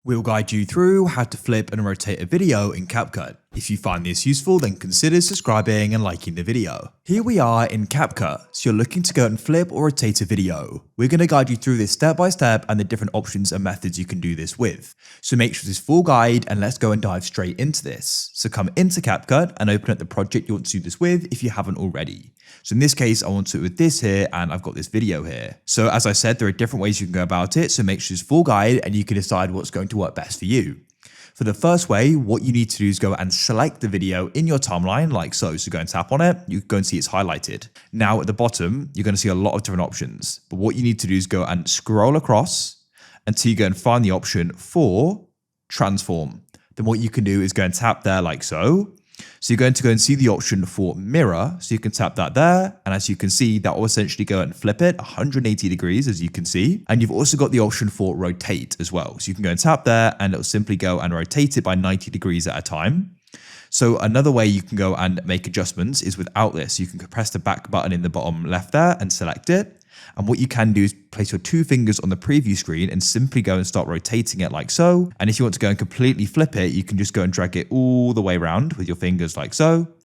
We'll guide you through how to flip and rotate a video in CapCut. If you find this useful, then consider subscribing and liking the video. Here we are in CapCut, so you're looking to go and flip or rotate a video. We're going to guide you through this step by step and the different options and methods you can do this with. So make sure this is full guide and let's go and dive straight into this. So come into CapCut and open up the project you want to do this with if you haven't already. So in this case, I want to do it with this here and I've got this video here. So as I said, there are different ways you can go about it. So make sure it's full guide and you can decide what's going to work best for you. For the first way, what you need to do is go and select the video in your timeline like so. So go and tap on it, you can go and see it's highlighted. Now at the bottom, you're going to see a lot of different options. But what you need to do is go and scroll across until you go and find the option for transform. Then what you can do is go and tap there like so. So you're going to go and see the option for mirror. So you can tap that there. And as you can see, that will essentially go and flip it 180 degrees, as you can see. And you've also got the option for rotate as well. So you can go and tap there and it'll simply go and rotate it by 90 degrees at a time. So another way you can go and make adjustments is without this. You can press the back button in the bottom left there and select it. And what you can do is place your two fingers on the preview screen and simply go and start rotating it like so. And if you want to go and completely flip it, you can just go and drag it all the way around with your fingers like so.